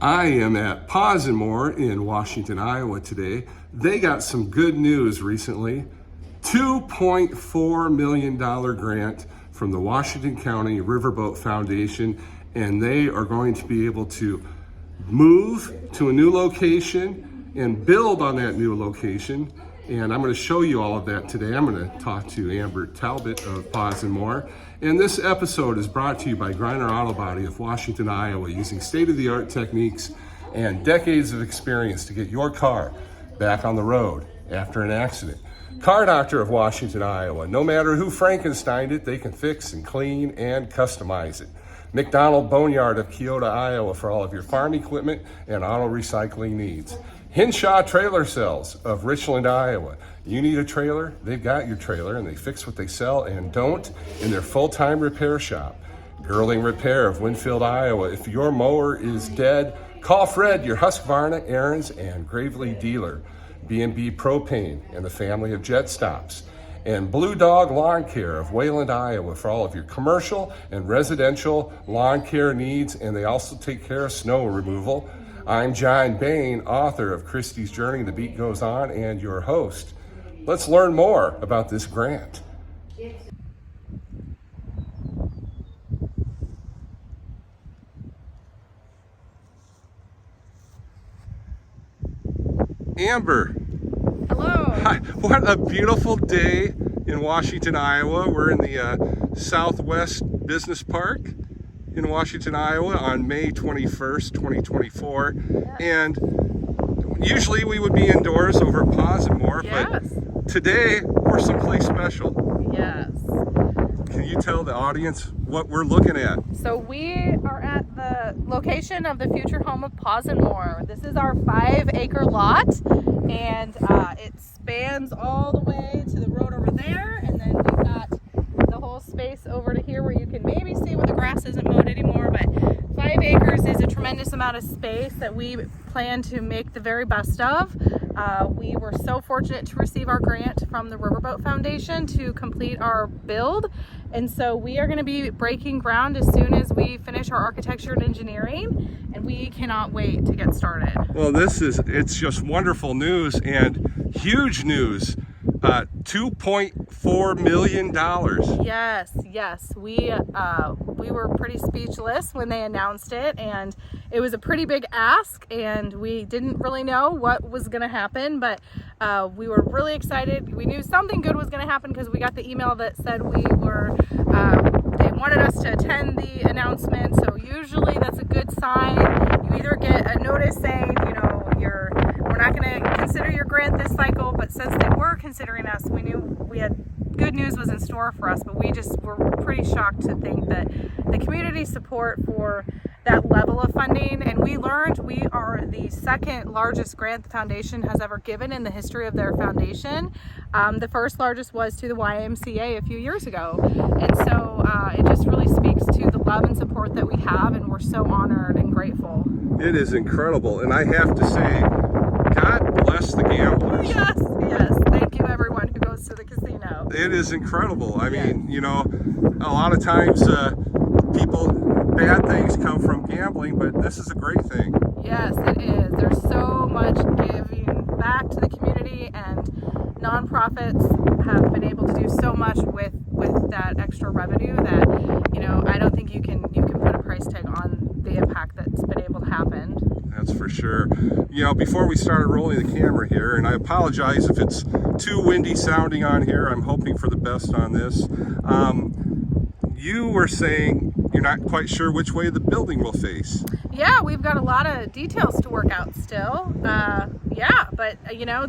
I am at Paws More in Washington, Iowa today. They got some good news recently. $2.4 million grant from the Washington County Riverboat Foundation, and they are going to be able to move to a new location and build on that new location. And I'm going to show you all of that today. I'm going to talk to Amber Talbot of Paws More. And this episode is brought to you by Griner Auto Body of Washington, Iowa, using state-of-the-art techniques and decades of experience to get your car back on the road after an accident. Car Doctor of Washington, Iowa. No matter who Frankensteined it, they can fix and clean and customize it. McDonald Boneyard of Keota, Iowa, for all of your farm equipment and auto recycling needs. Hinshaw Trailer Sales of Richland, Iowa. You need a trailer, they've got your trailer, and they fix what they sell and don't in their full-time repair shop. Girling Repair of Winfield, Iowa. If your mower is dead, call Fred, your Husqvarna, Aaron's, and Gravely dealer. B&B Propane and the family of Jet Stops. And Blue Dog Lawn Care of Wayland, Iowa, for all of your commercial and residential lawn care needs, and they also take care of snow removal. I'm John Bain, author of Christie's Journey, The Beat Goes On, and your host. Let's learn more about this grant. Amber. Hello. Hi. What a beautiful day in Washington, Iowa. We're in the Southwest Business Park in Washington, Iowa on May 21st, 2024. Yes. And usually we would be indoors over at Paws More, Yes. but today we're someplace special. Yes. Can you tell the audience what we're looking at? So we are at the location of the future home of Paws More. This is our 5-acre lot, and it spans all the way to the road over there, and then we've got the whole space over to here where you can maybe see where the grass isn't mowed anymore, but 5 acres is a tremendous amount of space that we plan to make the very best of. We were so fortunate to receive our grant from the Riverboat Foundation to complete our build, and so we are going to be breaking ground as soon as we finish our architecture and engineering, and we cannot wait to get started. Well, it's just wonderful news and huge news. $2.4 million. Yes. We were pretty speechless when they announced it, and it was a pretty big ask, and we didn't really know what was going to happen, but we were really excited. We knew something good was going to happen because we got the email that said they wanted us to attend the announcement. So usually that's a good sign. You either get a notice saying, we're not going to consider your grant this cycle, but since they were considering us, we knew we had good news was in store for us, but we just were pretty shocked to think that the community support for that level of funding, and we learned we are the second largest grant the foundation has ever given in the history of their foundation. The first largest was to the YMCA a few years ago, and so it just really speaks to the love and support that we have, and we're so honored and grateful. It is incredible, and I have to say, God bless the gamblers. Yes. Thank you, everyone who goes to the casino. It is incredible. I mean, a lot of times bad things come from gambling, but this is a great thing. Yes, it is. There's so much giving back to the community, and nonprofits have been able to do so much with that extra revenue that, I don't think you can put a price tag on the impact that's been able to happen. That's for sure. Before we started rolling the camera here, and I apologize if it's too windy sounding on here, I'm hoping for the best on this. You were saying you're not quite sure which way the building will face. Yeah, we've got a lot of details to work out still. But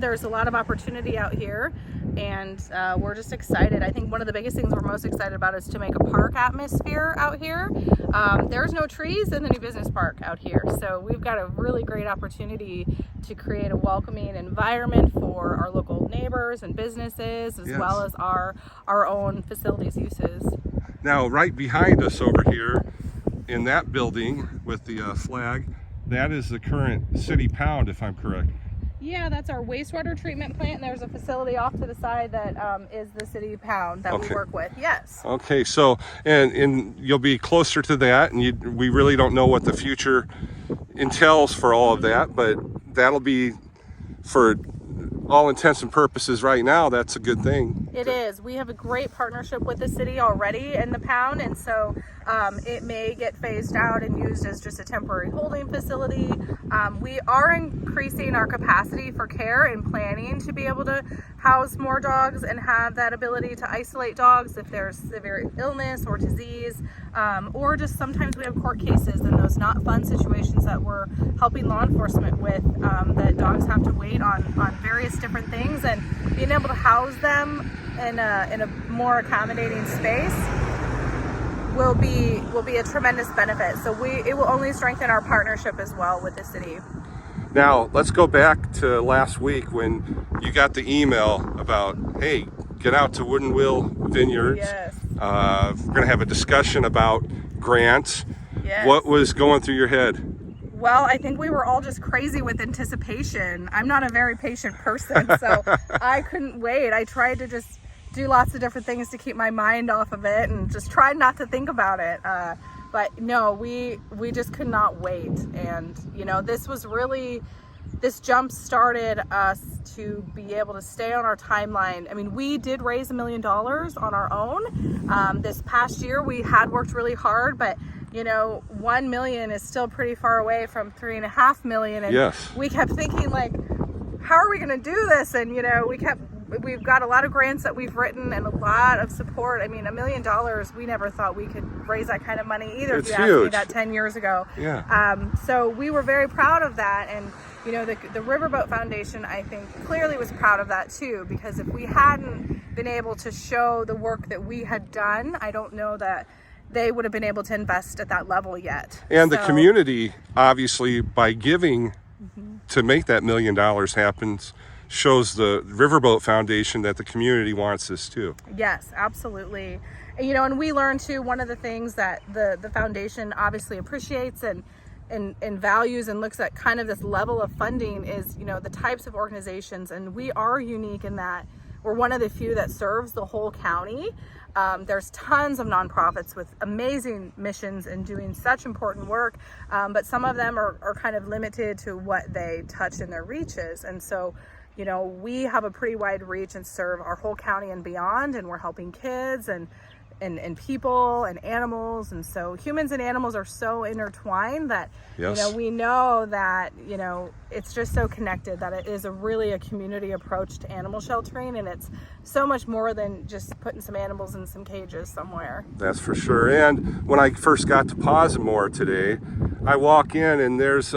there's a lot of opportunity out here, and we're just excited. I think one of the biggest things we're most excited about is to make a park atmosphere out here. There's no trees in the new business park out here, so we've got a really great opportunity to create a welcoming environment for our local neighbors and businesses, as well as our own facilities uses. Now, right behind us over here in that building with the flag, that is the current city pound, if I'm correct. Yeah, that's our wastewater treatment plant, and there's a facility off to the side that is the city pound that we work with. Yes. Okay, so and you'll be closer to that, and we really don't know what the future entails for all of that, but that'll be, for all intents and purposes right now, that's a good thing. It is. We have a great partnership with the city already in the pound, and so it may get phased out and used as just a temporary holding facility. We are increasing our capacity for care and planning to be able to house more dogs and have that ability to isolate dogs if there's severe illness or disease, or just sometimes we have court cases and those not fun situations that we're helping law enforcement with, that dogs have to wait on various different things, and being able to house them in a more accommodating space will be a tremendous benefit. So it will only strengthen our partnership as well with the city. Now, let's go back to last week when you got the email about, hey, get out to Wooden Wheel Vineyards. Yes. We're going to have a discussion about grants. Yes. What was going through your head? Well, I think we were all just crazy with anticipation. I'm not a very patient person, so I couldn't wait. I tried to just do lots of different things to keep my mind off of it and just tried not to think about it. But no, we just could not wait. And, this jump started us to be able to stay on our timeline. I mean, we did raise $1 million on our own. This past year, we had worked really hard, but 1 million is still pretty far away from 3.5 million. And yes, we kept thinking, like, how are we going to do this? And, we've got a lot of grants that we've written and a lot of support. I mean, $1 million, we never thought we could raise that kind of money either. It's if you asked me huge. that 10 years ago. Yeah. So we were very proud of that. And, the Riverboat Foundation, I think, clearly was proud of that too, because if we hadn't been able to show the work that we had done, I don't know that they would have been able to invest at that level yet. And the community, obviously, by giving to make that $1 million happen, shows the Riverboat Foundation that the community wants this too. Yes, absolutely. And we learned too, one of the things that the foundation obviously appreciates and values and looks at kind of this level of funding is, the types of organizations. And we are unique in that we're one of the few that serves the whole county. There's tons of nonprofits with amazing missions and doing such important work, but some of them are kind of limited to what they touch in their reaches. And so, we have a pretty wide reach and serve our whole county and beyond, and we're helping kids and people and animals. And so humans and animals are so intertwined that, yes, we know that, it's just so connected that it is really a community approach to animal sheltering. And it's so much more than just putting some animals in some cages somewhere. That's for sure. And when I first got to Paws More today, I walk in and there's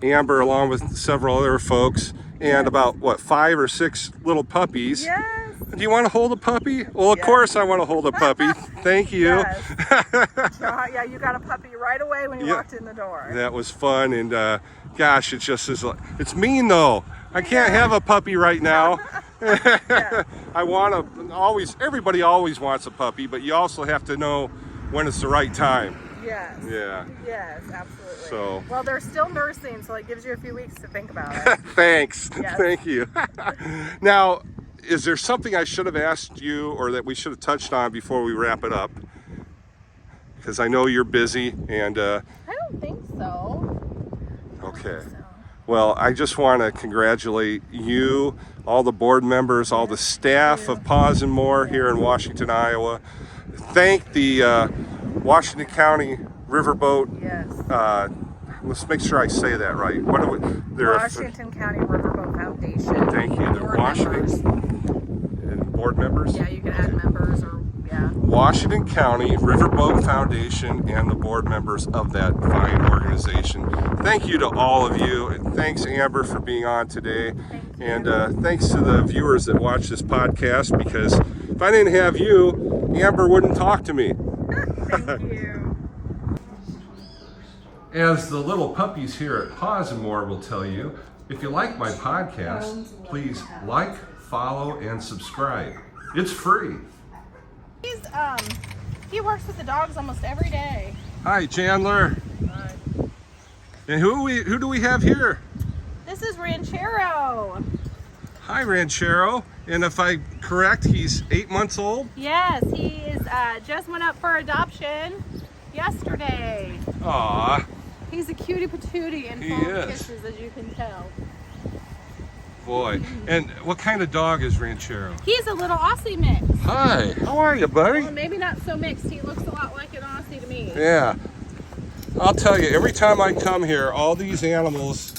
Amber along with several other folks and about, 5 or 6 little puppies. Yes. Do you want to hold a puppy? Well, of course I want to hold a puppy. Thank you. Yes. Yeah, you got a puppy right away when you walked in the door. That was fun. And gosh, it just is, it's mean though. I can't have a puppy right now. Yeah. Everybody always wants a puppy, but you also have to know when it's the right time. Yes. Yeah. Yes, absolutely. So. Well, they're still nursing, so it gives you a few weeks to think about it. Thanks. Yes. Thank you. Now, is there something I should have asked you or that we should have touched on before we wrap it up? Because I know you're busy and... I don't think so. Okay. Well, I just want to congratulate you, all the board members, all the staff of Paws More here in Washington, Iowa. Thank the Washington County Riverboat. Yes. Let's make sure I say that right. Washington County Riverboat Foundation. Thank you. The board members? Yeah, you can add members or, yeah. Washington County Riverboat Foundation and the board members of that fine organization. Thank you to all of you, and thanks Amber for being on today. And thanks to the viewers that watch this podcast, because if I didn't have you, Amber wouldn't talk to me. Thank you. As the little puppies here at Paws More will tell you, if you like my podcast, please like, follow, and subscribe. It's free. He works with the dogs almost every day. Hi, Chandler. Hi. And who do we have here? This is Ranchero. Hi, Ranchero. And if I'm correct, he's 8 months old? Yes, he is just went up for adoption yesterday. Aw. He's a cutie patootie and He full is. of kisses, as you can tell. Boy. And what kind of dog is Ranchero? He's a little Aussie mix. Hi, how are you, buddy? Well, maybe not so mixed. He looks a lot like an Aussie to me. Yeah. I'll tell you, every time I come here, all these animals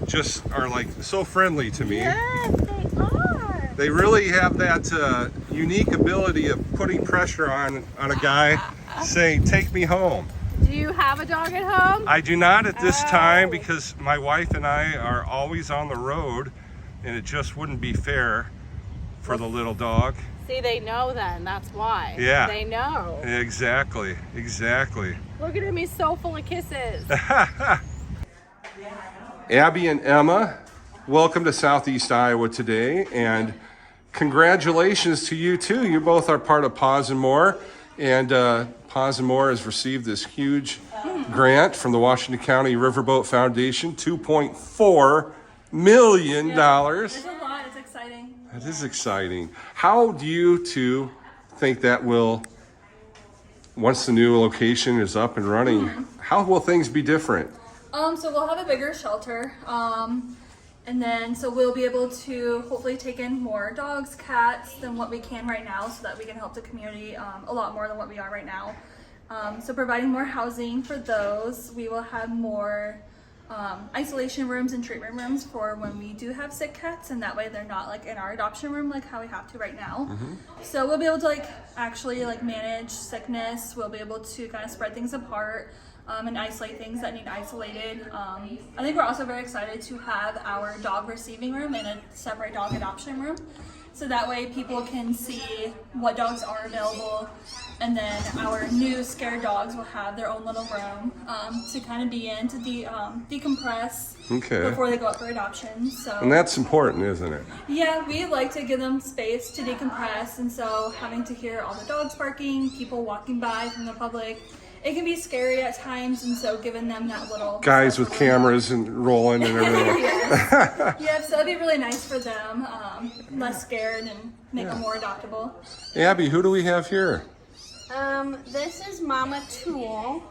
just are like so friendly to me. Yes, they are. They really have that unique ability of putting pressure on a guy saying, take me home. Do you have a dog at home? I do not at this time Oh. because my wife and I are always on the road and it just wouldn't be fair for the little dog. See, they know then. That's why. Yeah. They know. Exactly, exactly. Look at him. He's so full of kisses. Abby and Emma, welcome to Southeast Iowa today, and congratulations to you too. You both are part of Paws More, and Paws More has received this huge grant from the Washington County Riverboat Foundation, $2.4 million. It's a lot. It's exciting. That is exciting. How do you two think that will, once the new location is up and running, how will things be different? So we'll have a bigger shelter. And then so we'll be able to hopefully take in more dogs, cats than what we can right now, so that we can help the community a lot more than what we are right now. So providing more housing for those. We will have more isolation rooms and treatment rooms for when we do have sick cats, and that way they're not like in our adoption room like how we have to right now. So we'll be able to like actually like manage sickness. We'll be able to kind of spread things apart and isolate things that need isolated. I think we're also very excited to have our dog receiving room and a separate dog adoption room, so that way people can see what dogs are available, and then our new scared dogs will have their own little room to kind of be in to decompress before they go up for adoption. So And that's important, isn't it? yeah, we like to give them space to decompress, and so having to hear all the dogs barking, people walking by from the public, it can be scary at times, and so giving them that little Guys with cameras and rolling and everything. yeah, so it'd be really nice for them, less scared and make them more adoptable. Abby, who do we have here? This is Mama Tool.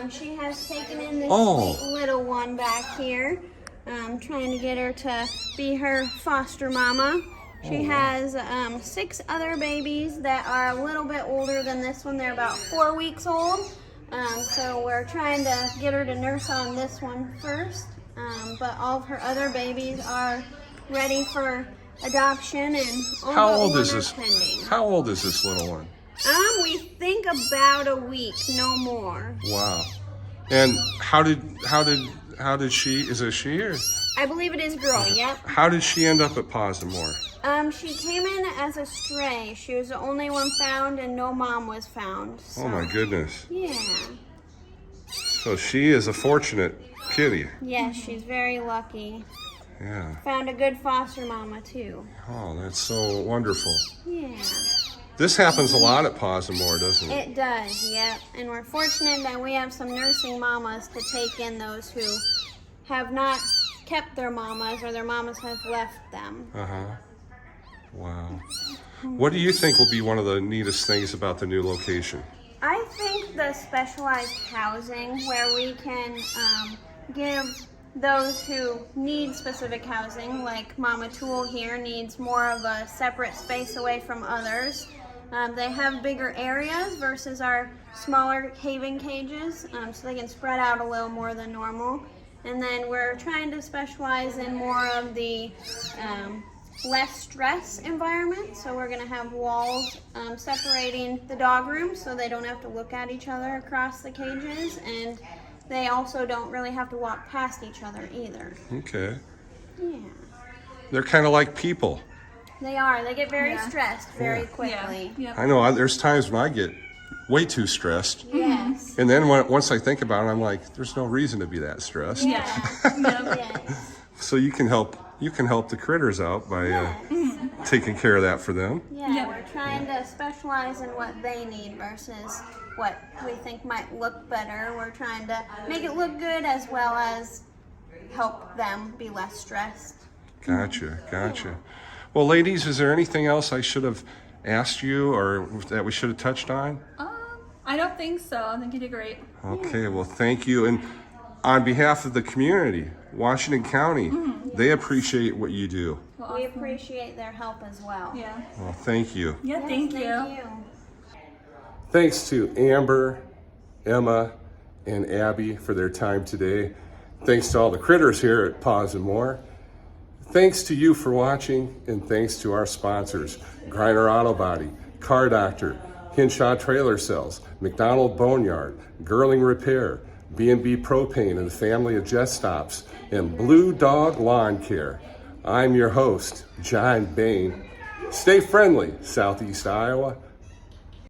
She has taken in this Oh. sweet little one back here. Trying to get her to be her foster mama. She has 6 other babies that are a little bit older than this one. They're about 4 weeks old. So we're trying to get her to nurse on this one first. But all of her other babies are ready for adoption, and all How but old one is are this? pending. How old is this little one? We think about a week, no more. Wow. And how did she, is it she or I believe it is girl, yep. how did she end up at Paws More? She came in as a stray. She was the only one found, and no mom was found. So, Oh my goodness. yeah. So she is a fortunate kitty. Yes, she's very lucky. Yeah. Found a good foster mama, too. Oh, that's so wonderful. Yeah. This happens a lot at Paws More, doesn't it? It does, yep. And we're fortunate that we have some nursing mamas to take in those who have not kept their mamas, or their mamas have left them. Uh-huh. Wow. What do you think will be one of the neatest things about the new location? I think the specialized housing where we can give those who need specific housing, like Mama Tool here needs more of a separate space away from others. They have bigger areas versus our smaller cave-in cages, so they can spread out a little more than normal. And then we're trying to specialize in more of the less stress environment. So we're gonna have walls separating the dog rooms so they don't have to look at each other across the cages, and they also don't really have to walk past each other either. Okay. Yeah. They're kind of like people. They are. They get very stressed very quickly. Yeah. I know there's times when I get way too stressed. Yes. And then once I think about it, I'm like, there's no reason to be that stressed. Yeah. Yes. So you can help the critters out by taking care of that for them. Yeah, we're trying to specialize in what they need versus what we think might look better. We're trying to make it look good as well as help them be less stressed. Gotcha. Well, ladies, is there anything else I should have asked you or that we should have touched on? I don't think so. I think you did great. Okay, well, thank you. And on behalf of the community, Washington County, they appreciate what you do. We appreciate their help as well. Yeah. Well, thank you. Yeah, Yes, thank you. Thank you. Thanks to Amber, Emma, and Abby for their time today. Thanks to all the critters here at Paws More. Thanks to you for watching, and thanks to our sponsors, Griner Auto Body, Car Doctor, Hinshaw Trailer Sales, McDonald Boneyard, Girling Repair, B&B Propane and the family of Jet Stops, and Blue Dog Lawn Care. I'm your host, John Bain. Stay friendly, Southeast Iowa.